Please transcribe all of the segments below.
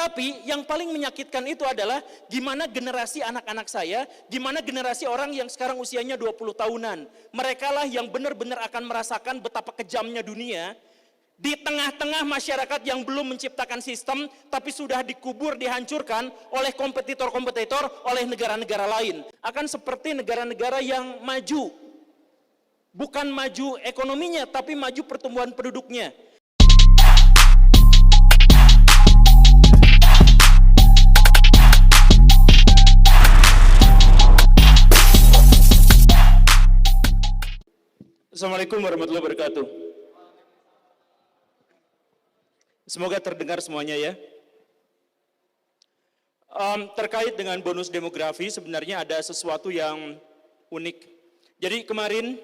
Tapi yang paling menyakitkan itu adalah gimana generasi anak-anak saya, gimana generasi orang yang sekarang usianya 20 tahunan. Mereka lah yang benar-benar akan merasakan betapa kejamnya dunia. Di tengah-tengah masyarakat yang belum menciptakan sistem, tapi sudah dikubur, dihancurkan oleh kompetitor-kompetitor, oleh negara-negara lain. Akan seperti negara-negara yang maju. Bukan maju ekonominya, tapi maju pertumbuhan penduduknya. Assalamualaikum warahmatullahi wabarakatuh. Semoga terdengar semuanya ya. Terkait dengan bonus demografi sebenarnya ada sesuatu yang unik. Jadi kemarin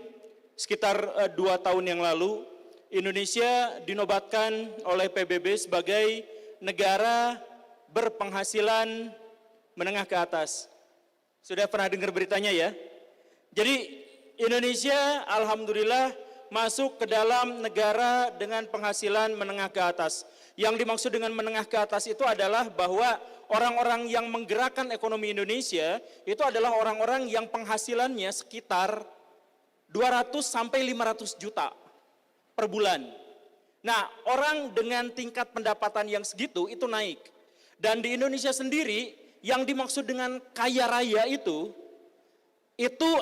sekitar 2 tahun yang lalu Indonesia dinobatkan oleh PBB sebagai negara berpenghasilan menengah ke atas. Sudah pernah dengar beritanya ya? Jadi Indonesia alhamdulillah masuk ke dalam negara dengan penghasilan menengah ke atas. Yang dimaksud dengan menengah ke atas itu adalah bahwa orang-orang yang menggerakkan ekonomi Indonesia itu adalah orang-orang yang penghasilannya sekitar 200 sampai 500 juta per bulan. Nah, orang dengan tingkat pendapatan yang segitu itu naik. Dan di Indonesia sendiri yang dimaksud dengan kaya raya itu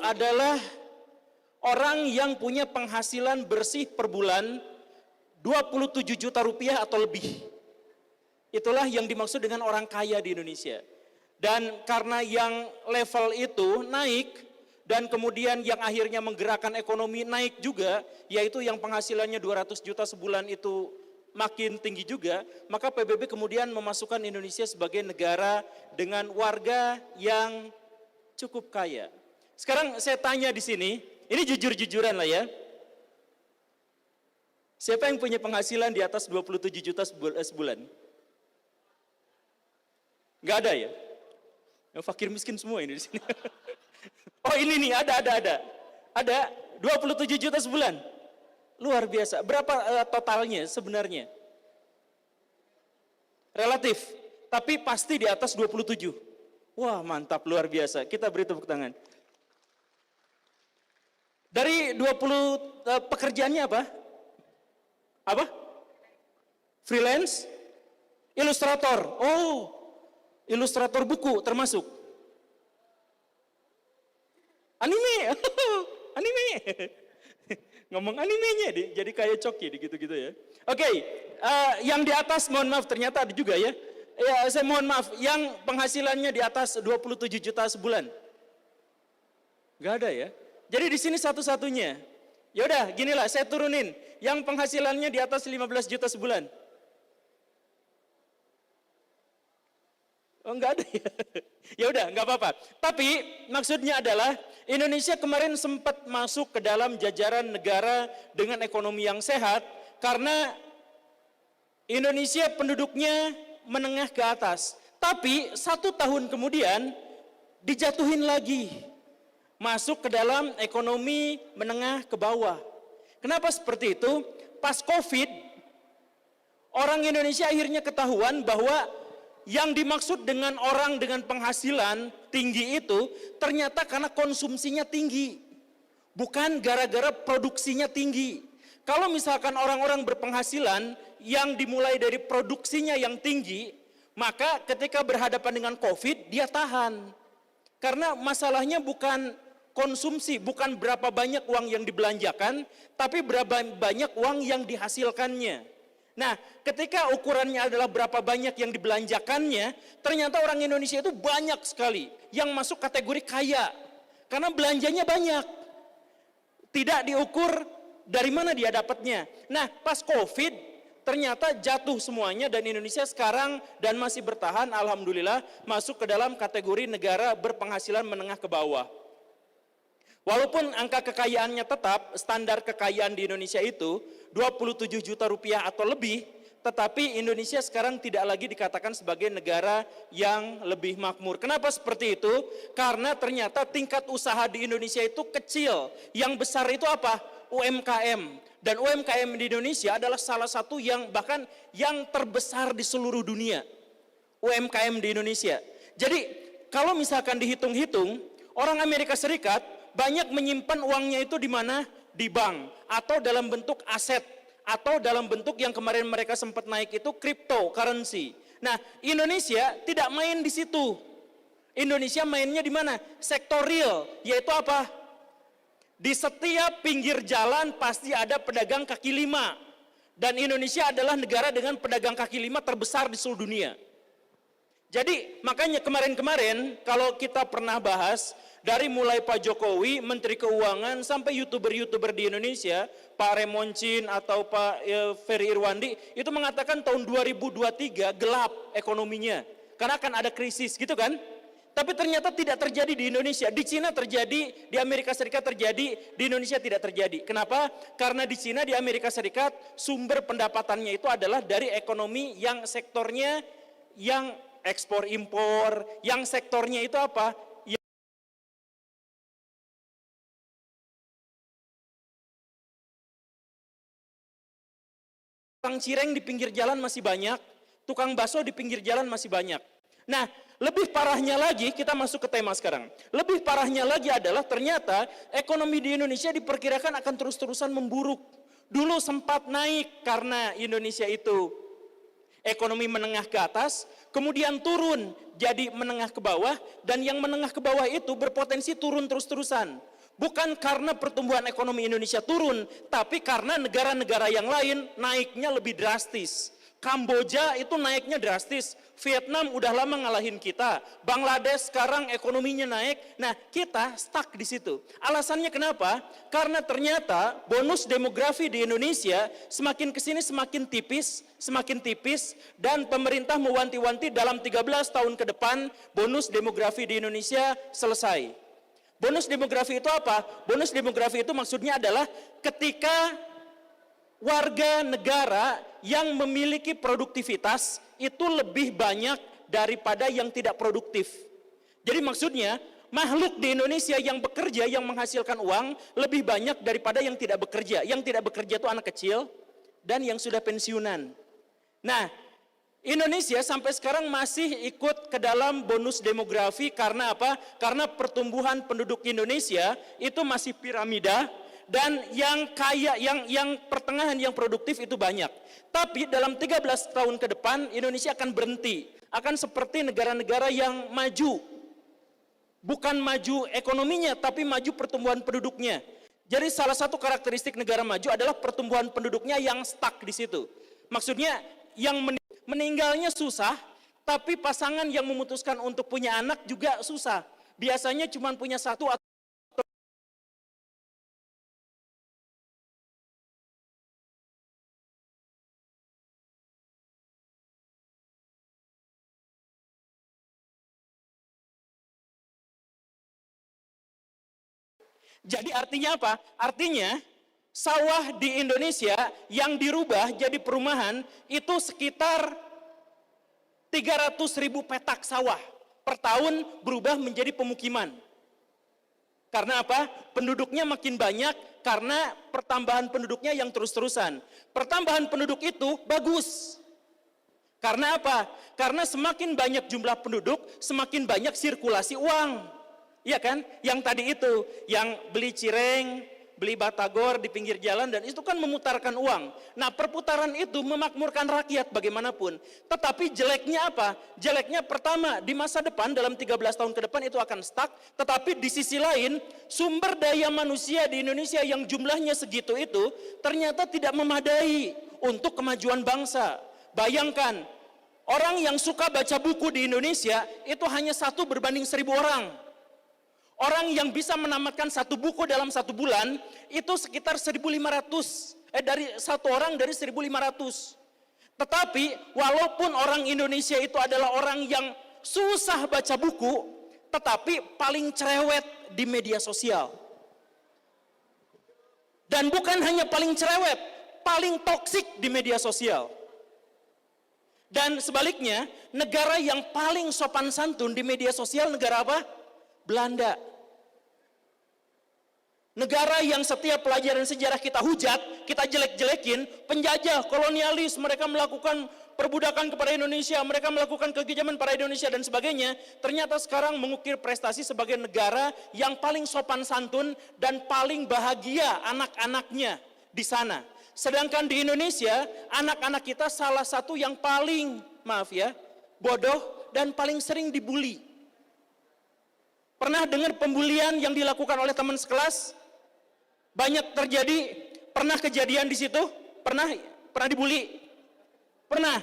adalah orang yang punya penghasilan bersih per bulan 27 juta rupiah atau lebih. Itulah yang dimaksud dengan orang kaya di Indonesia. Dan karena yang level itu naik dan kemudian yang akhirnya menggerakkan ekonomi naik juga, yaitu yang penghasilannya 200 juta sebulan itu makin tinggi juga, maka PBB kemudian memasukkan Indonesia sebagai negara dengan warga yang cukup kaya. Sekarang saya tanya di sini, ini jujur-jujuran lah ya. Siapa yang punya penghasilan di atas 27 juta sebulan? Enggak ada ya? Yang fakir miskin semua ini di sini. Oh ini nih, ada. Ada 27 juta sebulan. Luar biasa. Berapa totalnya sebenarnya? Relatif, tapi pasti di atas 27. Wah, mantap, luar biasa. Kita beri tepuk tangan. Dari 20 pekerjaannya apa? Apa? Freelance? Ilustrator. Oh, ilustrator buku termasuk. Anime. Anime. Ngomong animenya jadi kayak Coki gitu-gitu ya. Oke, yang di atas mohon maaf ternyata ada juga ya. Ya, saya mohon maaf, yang penghasilannya di atas 27 juta sebulan. Enggak ada ya. Jadi di sini satu-satunya. Ya udah, ginilah saya turunin. Yang penghasilannya di atas 15 juta sebulan. Oh, enggak ada ya. Ya udah, enggak apa-apa. Tapi maksudnya adalah Indonesia kemarin sempat masuk ke dalam jajaran negara dengan ekonomi yang sehat karena Indonesia penduduknya menengah ke atas. Tapi 1 tahun kemudian dijatuhin lagi. Masuk ke dalam ekonomi menengah ke bawah. Kenapa seperti itu? Pas COVID, orang Indonesia akhirnya ketahuan bahwa yang dimaksud dengan orang dengan penghasilan tinggi itu ternyata karena konsumsinya tinggi. Bukan gara-gara produksinya tinggi. Kalau misalkan orang-orang berpenghasilan yang dimulai dari produksinya yang tinggi, maka ketika berhadapan dengan COVID, dia tahan. Karena masalahnya bukan konsumsi, bukan berapa banyak uang yang dibelanjakan, tapi berapa banyak uang yang dihasilkannya. Nah, ketika ukurannya adalah berapa banyak yang dibelanjakannya, ternyata orang Indonesia itu banyak sekali yang masuk kategori kaya. Karena belanjanya banyak. Tidak diukur dari mana dia dapatnya. Nah, pas COVID, ternyata jatuh semuanya dan Indonesia sekarang dan masih bertahan, alhamdulillah, masuk ke dalam kategori negara berpenghasilan menengah ke bawah. Walaupun angka kekayaannya tetap, standar kekayaan di Indonesia itu 27 juta rupiah atau lebih, tetapi Indonesia sekarang tidak lagi dikatakan sebagai negara yang lebih makmur. Kenapa seperti itu? Karena ternyata tingkat usaha di Indonesia itu kecil. Yang besar itu apa? UMKM. Dan UMKM di Indonesia adalah salah satu yang bahkan yang terbesar di seluruh dunia. UMKM di Indonesia. Jadi kalau misalkan dihitung-hitung, orang Amerika Serikat banyak menyimpan uangnya itu di mana? Di bank atau dalam bentuk aset atau dalam bentuk yang kemarin mereka sempat naik itu cryptocurrency. Nah, Indonesia tidak main di situ. Indonesia mainnya di mana? Sektor real, yaitu apa? Di setiap pinggir jalan pasti ada pedagang kaki lima. Dan Indonesia adalah negara dengan pedagang kaki lima terbesar di seluruh dunia. Jadi makanya kemarin-kemarin kalau kita pernah bahas dari mulai Pak Jokowi, Menteri Keuangan sampai YouTuber-YouTuber di Indonesia, Pak Remoncin atau Pak Ferry Irwandi itu mengatakan tahun 2023 gelap ekonominya karena akan ada krisis gitu kan. Tapi ternyata tidak terjadi di Indonesia. Di Cina terjadi, di Amerika Serikat terjadi, di Indonesia tidak terjadi. Kenapa? Karena di Cina, di Amerika Serikat sumber pendapatannya itu adalah dari ekonomi yang sektornya yang ekspor impor, yang sektornya itu apa? Tukang cireng di pinggir jalan masih banyak, tukang bakso di pinggir jalan masih banyak. Nah, lebih parahnya lagi, kita masuk ke tema sekarang. Lebih parahnya lagi adalah ternyata ekonomi di Indonesia diperkirakan akan terus-terusan memburuk. Dulu sempat naik karena Indonesia itu ekonomi menengah ke atas, kemudian turun jadi menengah ke bawah, dan yang menengah ke bawah itu berpotensi turun terus-terusan. Bukan karena pertumbuhan ekonomi Indonesia turun, tapi karena negara-negara yang lain naiknya lebih drastis. Kamboja itu naiknya drastis, Vietnam udah lama ngalahin kita, Bangladesh sekarang ekonominya naik, nah kita stuck di situ. Alasannya kenapa? Karena ternyata bonus demografi di Indonesia semakin kesini semakin tipis, dan pemerintah mewanti-wanti dalam 13 tahun ke depan bonus demografi di Indonesia selesai. Bonus demografi itu apa? Bonus demografi itu maksudnya adalah ketika warga negara yang memiliki produktivitas itu lebih banyak daripada yang tidak produktif. Jadi maksudnya makhluk di Indonesia yang bekerja, yang menghasilkan uang lebih banyak daripada yang tidak bekerja. Yang tidak bekerja itu anak kecil dan yang sudah pensiunan. Nah, Indonesia sampai sekarang masih ikut ke dalam bonus demografi karena apa? Karena pertumbuhan penduduk Indonesia itu masih piramida. Dan yang kaya, yang pertengahan, yang produktif itu banyak. Tapi dalam 13 tahun ke depan Indonesia akan berhenti. Akan seperti negara-negara yang maju. Bukan maju ekonominya, tapi maju pertumbuhan penduduknya. Jadi salah satu karakteristik negara maju adalah pertumbuhan penduduknya yang stuck di situ. Maksudnya yang meninggalnya susah, tapi pasangan yang memutuskan untuk punya anak juga susah. Biasanya cuma punya satu atau jadi artinya apa? Artinya sawah di Indonesia yang dirubah jadi perumahan itu sekitar 300.000 petak sawah per tahun berubah menjadi pemukiman. Karena apa? Penduduknya makin banyak karena pertambahan penduduknya yang terus-terusan. Pertambahan penduduk itu bagus. Karena apa? Karena semakin banyak jumlah penduduk, semakin banyak sirkulasi uang. Iya kan? Yang tadi itu, yang beli cireng, beli batagor di pinggir jalan, dan itu kan memutarkan uang. Nah, perputaran itu memakmurkan rakyat bagaimanapun. Tetapi jeleknya apa? Jeleknya pertama, di masa depan dalam 13 tahun ke depan itu akan stuck, tetapi di sisi lain, sumber daya manusia di Indonesia yang jumlahnya segitu itu ternyata tidak memadai untuk kemajuan bangsa. Bayangkan, orang yang suka baca buku di Indonesia itu hanya 1 berbanding 1.000 orang. Orang yang bisa menamatkan 1 buku dalam 1 bulan itu sekitar 1.500. Dari 1 orang dari 1.500. Tetapi walaupun orang Indonesia itu adalah orang yang susah baca buku, tetapi paling cerewet di media sosial. Dan bukan hanya paling cerewet, paling toksik di media sosial. Dan sebaliknya, negara yang paling sopan santun di media sosial negara apa? Belanda. Negara yang setiap pelajaran sejarah kita hujat, kita jelek-jelekin, penjajah, kolonialis, mereka melakukan perbudakan kepada Indonesia, mereka melakukan kekejaman pada Indonesia dan sebagainya, ternyata sekarang mengukir prestasi sebagai negara yang paling sopan santun dan paling bahagia anak-anaknya di sana. Sedangkan di Indonesia, anak-anak kita salah satu yang paling, maaf ya, bodoh dan paling sering dibully. Pernah dengar pembulian yang dilakukan oleh teman sekelas? Banyak terjadi, pernah kejadian di situ? Pernah dibully? Pernah.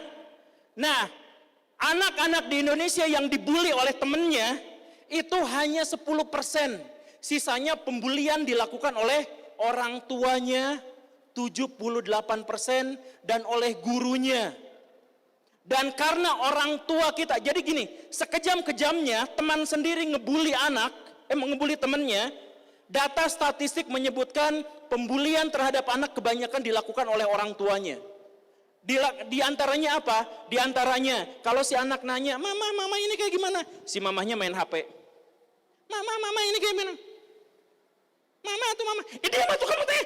Nah, anak-anak di Indonesia yang dibully oleh temannya itu hanya 10%. Sisanya pembulian dilakukan oleh orang tuanya 78% dan oleh gurunya. Dan karena orang tua kita, jadi gini, sekejam-kejamnya teman sendiri ngebully ngebully temannya, data statistik menyebutkan pembulian terhadap anak kebanyakan dilakukan oleh orang tuanya. Di antaranya apa? Di antaranya kalau si anak nanya, mama ini kayak gimana? Si mamahnya main HP. Mama ini kayak gimana? Mama, ini apa tuh kamu teh?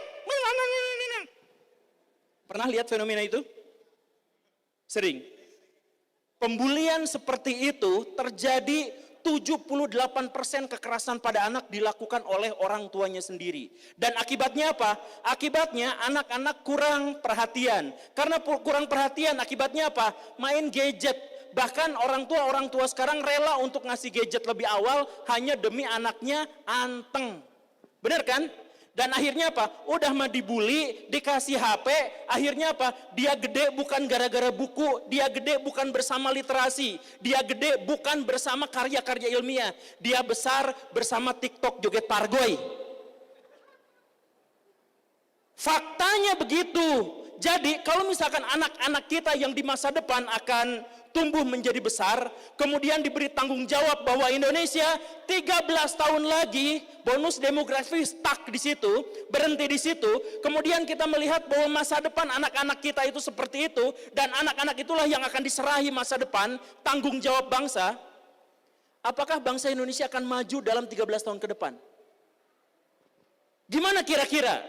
Pernah lihat fenomena itu? Sering. Pembulian seperti itu terjadi 78% kekerasan pada anak dilakukan oleh orang tuanya sendiri. Dan akibatnya apa? Akibatnya anak-anak kurang perhatian. Karena kurang perhatian akibatnya apa? Main gadget. Bahkan orang tua sekarang rela untuk ngasih gadget lebih awal hanya demi anaknya anteng. Benar kan? Dan akhirnya apa? Udah mah dibully, dikasih HP, akhirnya apa? Dia gede bukan gara-gara buku, dia gede bukan bersama literasi, dia gede bukan bersama karya-karya ilmiah, dia besar bersama TikTok joget pargoy. Faktanya begitu. Jadi kalau misalkan anak-anak kita yang di masa depan akan tumbuh menjadi besar, kemudian diberi tanggung jawab bahwa Indonesia 13 tahun lagi bonus demografi stuck di situ, berhenti di situ, kemudian kita melihat bahwa masa depan anak-anak kita itu seperti itu, dan anak-anak itulah yang akan diserahi masa depan, tanggung jawab bangsa, apakah bangsa Indonesia akan maju dalam 13 tahun ke depan? Gimana kira-kira?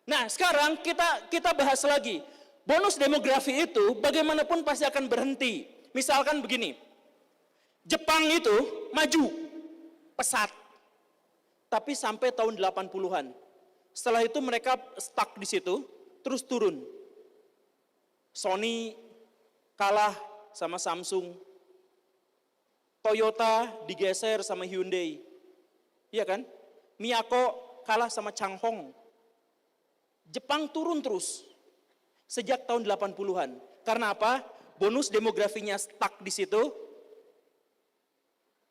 Nah, sekarang kita bahas lagi. Bonus demografi itu bagaimanapun pasti akan berhenti. Misalkan begini, Jepang itu maju pesat, tapi sampai tahun 80-an. Setelah itu mereka stuck di situ, terus turun. Sony kalah sama Samsung. Toyota digeser sama Hyundai. Iya kan? Miyako kalah sama Changhong. Jepang turun terus sejak tahun 80-an. Karena apa? Bonus demografinya stuck di situ.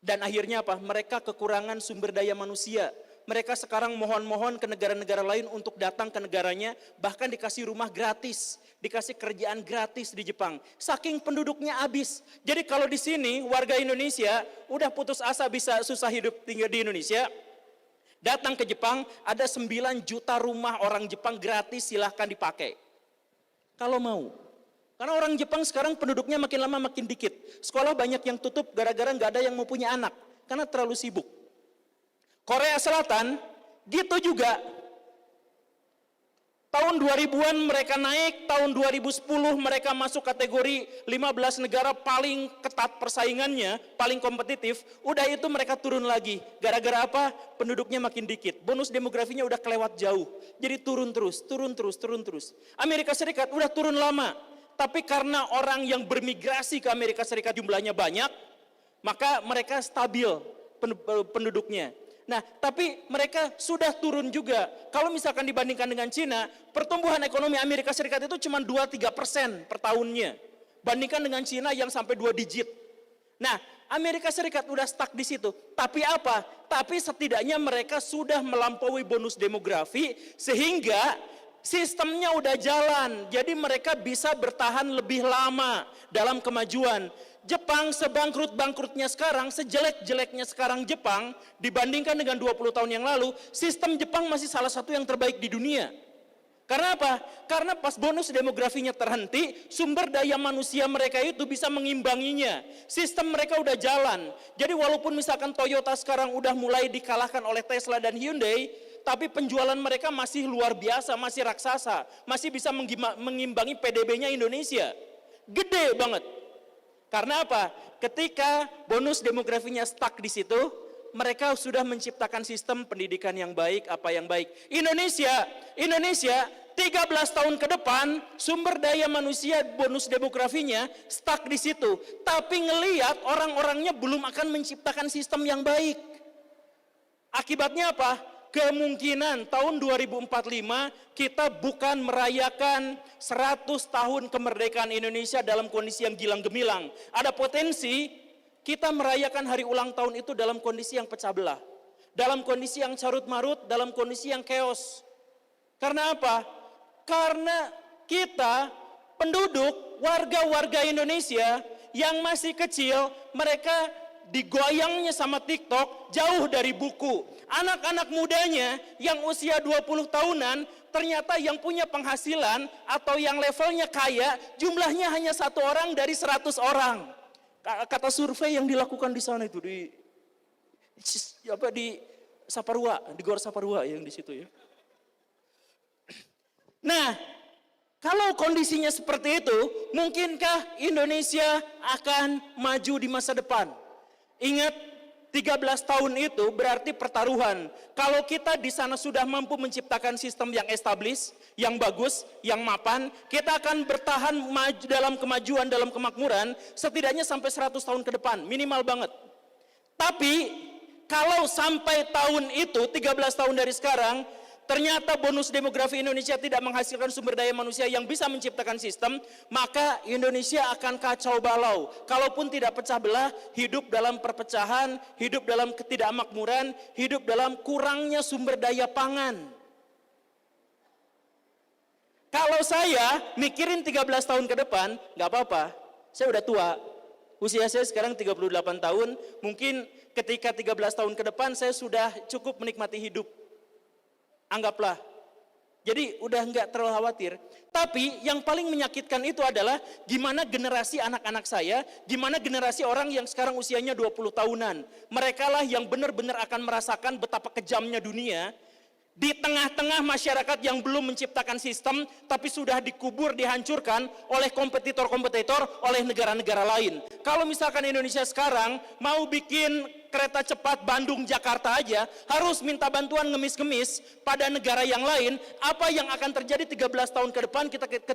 Dan akhirnya apa? Mereka kekurangan sumber daya manusia. Mereka sekarang mohon-mohon ke negara-negara lain untuk datang ke negaranya, bahkan dikasih rumah gratis, dikasih kerjaan gratis di Jepang. Saking penduduknya habis. Jadi kalau di sini warga Indonesia udah putus asa bisa susah hidup tinggal di Indonesia, datang ke Jepang, ada 9 juta rumah orang Jepang gratis, silahkan dipakai. Kalau mau. Karena orang Jepang sekarang penduduknya makin lama makin dikit. Sekolah banyak yang tutup gara-gara nggak ada yang mau punya anak. Karena terlalu sibuk. Korea Selatan, gitu juga. Tahun 2000-an mereka naik, tahun 2010 mereka masuk kategori 15 negara paling ketat persaingannya, paling kompetitif. Udah itu mereka turun lagi. Gara-gara apa? Penduduknya makin dikit. Bonus demografinya udah kelewat jauh. Jadi turun terus. Amerika Serikat udah turun lama. Tapi karena orang yang bermigrasi ke Amerika Serikat jumlahnya banyak, maka mereka stabil penduduknya. Nah, tapi mereka sudah turun juga. Kalau misalkan dibandingkan dengan Cina, pertumbuhan ekonomi Amerika Serikat itu cuma 2-3% per tahunnya. Bandingkan dengan Cina yang sampai 2 digit. Nah, Amerika Serikat udah stuck di situ. Tapi apa? Tapi setidaknya mereka sudah melampaui bonus demografi sehingga sistemnya udah jalan. Jadi mereka bisa bertahan lebih lama dalam kemajuan. Jepang sebangkrut-bangkrutnya sekarang, sejelek-jeleknya sekarang Jepang, dibandingkan dengan 20 tahun yang lalu, sistem Jepang masih salah satu yang terbaik di dunia. Karena apa? Karena pas bonus demografinya terhenti, sumber daya manusia mereka itu bisa mengimbanginya. Sistem mereka udah jalan. Jadi walaupun misalkan Toyota sekarang udah mulai dikalahkan oleh Tesla dan Hyundai, tapi penjualan mereka masih luar biasa, masih raksasa, masih bisa mengimbangi PDB-nya Indonesia. Gede banget. Karena apa? Ketika bonus demografinya stuck di situ, mereka sudah menciptakan sistem pendidikan yang baik, apa yang baik. Indonesia 13 tahun ke depan sumber daya manusia bonus demografinya stuck di situ. Tapi ngelihat orang-orangnya belum akan menciptakan sistem yang baik. Akibatnya apa? Kemungkinan tahun 2045 kita bukan merayakan 100 tahun kemerdekaan Indonesia dalam kondisi yang gilang gemilang. Ada potensi kita merayakan hari ulang tahun itu dalam kondisi yang pecah belah. Dalam kondisi yang carut marut, dalam kondisi yang chaos. Karena apa? Karena kita penduduk, warga-warga Indonesia yang masih kecil, mereka digoyangnya sama TikTok jauh dari buku. Anak-anak mudanya yang usia 20 tahunan ternyata yang punya penghasilan atau yang levelnya kaya jumlahnya hanya 1 orang dari 100 orang. Kata survei yang dilakukan di sana itu di Saparua, di Gor Saparua yang di situ ya. Nah, kalau kondisinya seperti itu, mungkinkah Indonesia akan maju di masa depan? Ingat, 13 tahun itu berarti pertaruhan. Kalau kita di sana sudah mampu menciptakan sistem yang establis, yang bagus, yang mapan, kita akan bertahan maju dalam kemajuan, dalam kemakmuran, setidaknya sampai 100 tahun ke depan, minimal banget. Tapi, kalau sampai tahun itu, 13 tahun dari sekarang, ternyata bonus demografi Indonesia tidak menghasilkan sumber daya manusia yang bisa menciptakan sistem, maka Indonesia akan kacau balau. Kalaupun tidak pecah belah, hidup dalam perpecahan, hidup dalam ketidakmakmuran, hidup dalam kurangnya sumber daya pangan. Kalau saya mikirin 13 tahun ke depan, nggak apa-apa, saya udah tua. Usia saya sekarang 38 tahun, mungkin ketika 13 tahun ke depan saya sudah cukup menikmati hidup. Anggaplah. Jadi udah nggak terlalu khawatir. Tapi yang paling menyakitkan itu adalah gimana generasi anak-anak saya, gimana generasi orang yang sekarang usianya 20 tahunan. Mereka lah yang benar-benar akan merasakan betapa kejamnya dunia. Di tengah-tengah masyarakat yang belum menciptakan sistem, tapi sudah dikubur, dihancurkan oleh kompetitor-kompetitor, oleh negara-negara lain. Kalau misalkan Indonesia sekarang mau bikin kereta cepat Bandung-Jakarta aja, harus minta bantuan ngemis-ngemis pada negara yang lain, apa yang akan terjadi 13 tahun ke depan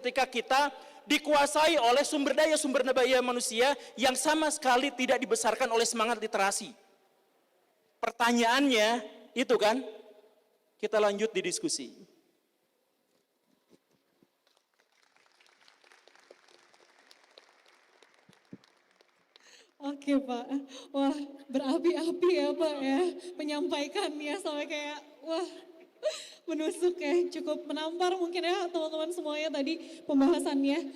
ketika kita dikuasai oleh sumber daya manusia yang sama sekali tidak dibesarkan oleh semangat literasi. Pertanyaannya itu kan, kita lanjut di diskusi. Oke Pak, wah berapi-api ya Pak ya menyampaikannya sampai kayak wah menusuk ya cukup menampar mungkin ya teman-teman semuanya tadi pembahasannya.